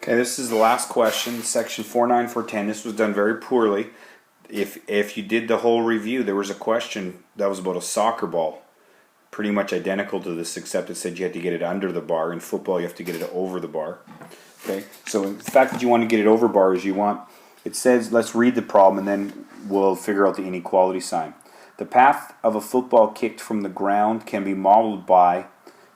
Okay, this is the last question, section 49410. This was done very poorly. If you did the whole review, there was a question that was about a soccer ball, pretty much identical to this, except it said you had to get it under the bar. In football, you have to get it over the bar. Okay, so the fact that you want to get it over bar is it says, let's read the problem and then we'll figure out the inequality sign. The path of a football kicked from the ground can be modeled by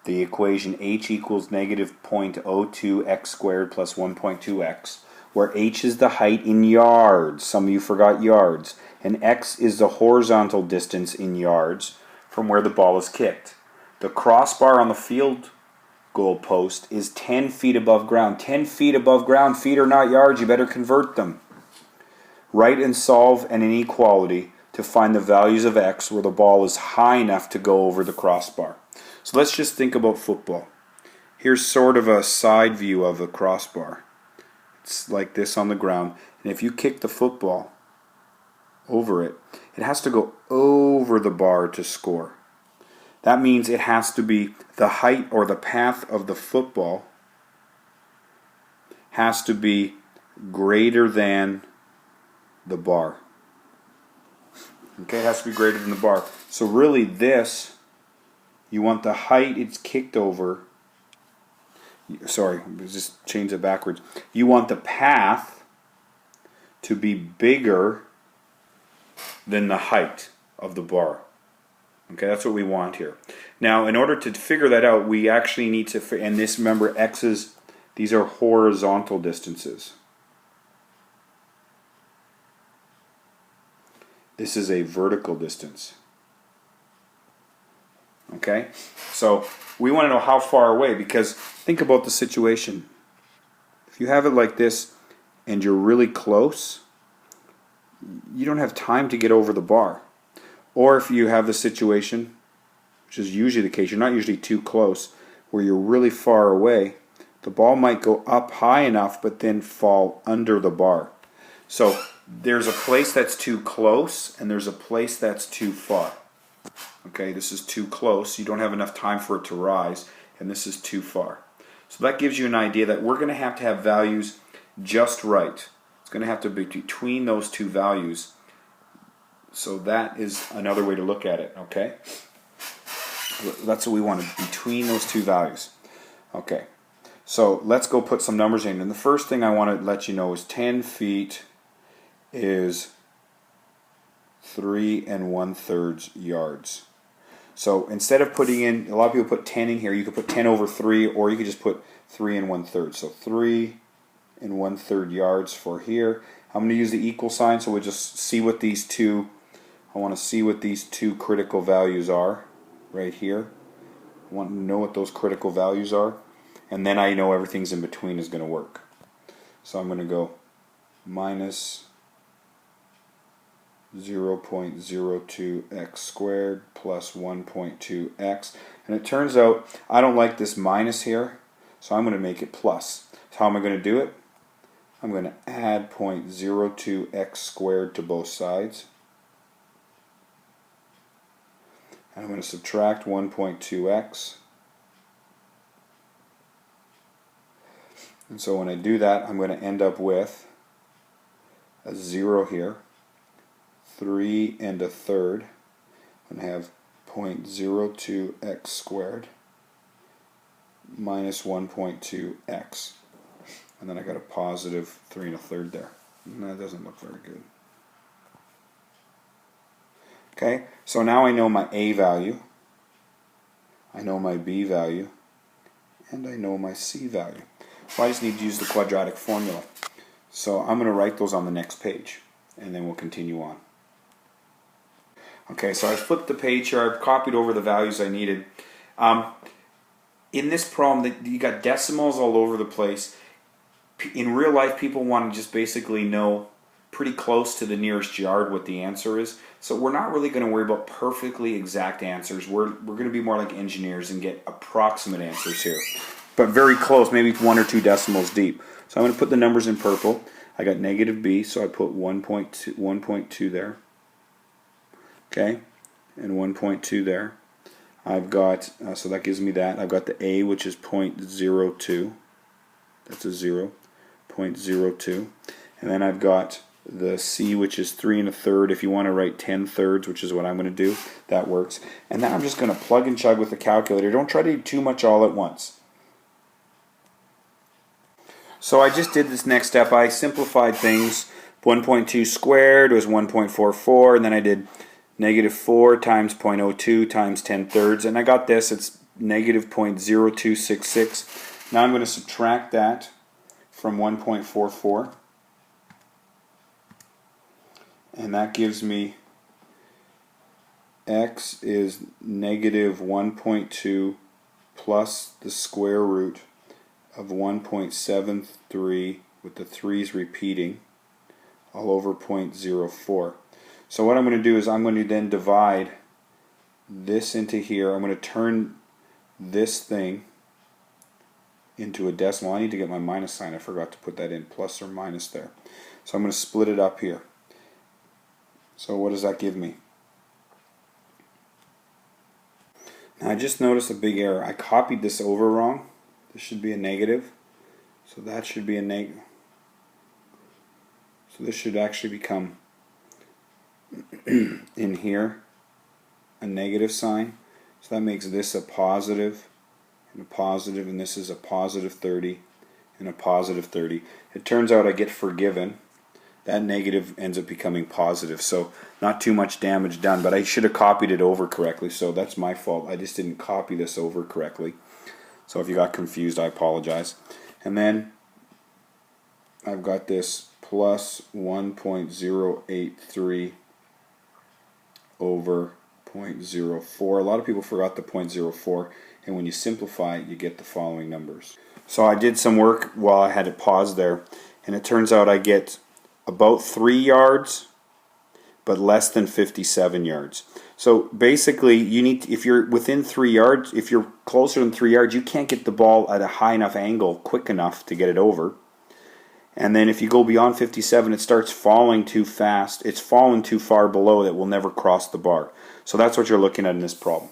the equation h equals negative 0.02 x squared plus 1.2 x, where h is the height in yards, some of you forgot yards, and x is the horizontal distance in yards from where the ball is kicked. The crossbar on the field goal post is 10 feet above ground. 10 feet above ground, feet are not yards, you better convert them. Write and solve an inequality to find the values of x where the ball is high enough to go over the crossbar. So let's just think about football. Here's sort of a side view of the crossbar. It's like this on the ground. And if you kick the football over it, it has to go over the bar to score. That means it has to be the height or the path of the football has to be greater than the bar. Okay, it has to be greater than the bar. So really this, you want the height it's kicked over. Sorry, just change it backwards. You want the path to be bigger than the height of the bar. Okay, that's what we want here. Now, in order to figure that out, we actually need to, and this, remember, x's, these are horizontal distances. This is a vertical distance. Okay, so we want to know how far away, because think about the situation. If you have it like this and you're really close, you don't have time to get over the bar. Or if you have the situation, which is usually the case, you're not usually too close, where you're really far away, the ball might go up high enough but then fall under the bar. So there's a place that's too close and there's a place that's too far. Okay, this is too close, you don't have enough time for it to rise, and this is too far. So that gives you an idea that we're going to have values just right. It's going to have to be between those two values. So that is another way to look at it, okay? That's what we wanted, between those two values. Okay, so let's go put some numbers in. And the first thing I want to let you know is 10 feet is 3 1/3 yards. So instead of putting in, a lot of people put 10 in here, you could put 10 over 3, or you could just put 3 1/3. So 3 1/3 yards for here. I'm going to use the equal sign, so we'll just see what these two, I want to see what these two critical values are right here. I want to know what those critical values are, and then I know everything's in between is going to work. So I'm going to go minus 0.02 x squared plus 1.2 x, and it turns out I don't like this minus here, so I'm going to make it plus. So how am I going to do it? I'm going to add 0.02 x squared to both sides, and I'm going to subtract 1.2 x, and so when I do that, I'm going to end up with a 0 here, 3 1/3, and I have 0.02 x squared minus 1.2 x, and then I got a positive 3 1/3 there. And that doesn't look very good. Okay, so now I know my a value, I know my b value, and I know my c value. So I just need to use the quadratic formula. So I'm going to write those on the next page, and then we'll continue on. Okay, so I flipped the page here, I've copied over the values I needed. In this problem, you got decimals all over the place. In real life, people want to just basically know pretty close to the nearest yard what the answer is. So we're not really going to worry about perfectly exact answers. We're going to be more like engineers and get approximate answers here. But very close, maybe 1 or 2 decimals deep. So I'm going to put the numbers in purple. I got negative b, so I put 1.2 there. Okay, and 1.2 there. I've got, so that gives me that. I've got the a, which is 0.02. That's a 0. 0.02. And then I've got the C, which is 3 1/3. If you want to write 10/3, which is what I'm going to do, that works. And then I'm just going to plug and chug with the calculator. Don't try to do too much all at once. So I just did this next step. I simplified things. 1.2 squared was 1.44, and then I did -4 times 0.02 times 10/3, and I got this. It's -0.0266. Now I'm going to subtract that from 1.44. And that gives me x is -1.2 plus the square root of 1.73 with the 3's repeating all over 0.04. So what I'm going to do is I'm going to then divide this into here. I'm going to turn this thing into a decimal. I need to get my minus sign. I forgot to put that in, plus or minus there. So I'm going to split it up here. So what does that give me? Now I just noticed a big error. I copied this over wrong. This should be a negative. So that should be a negative. So this should actually become in here a negative sign. So that makes this a positive and a positive, and this is a positive 30 and a positive 30. It turns out I get forgiven. That negative ends up becoming positive, so not too much damage done, but I should have copied it over correctly, so that's my fault. I just didn't copy this over correctly. So if you got confused, I apologize. And then I've got this plus 1.083 over 0.04. A lot of people forgot the 0.04, and when you simplify it, you get the following numbers. So I did some work while I had it paused there, and it turns out I get about 3 yards, but less than 57 yards. So basically, you need to, if you're within 3 yards, if you're closer than 3 yards, you can't get the ball at a high enough angle quick enough to get it over. And then if you go beyond 57, it starts falling too fast. It's fallen too far below that will never cross the bar. So that's what you're looking at in this problem.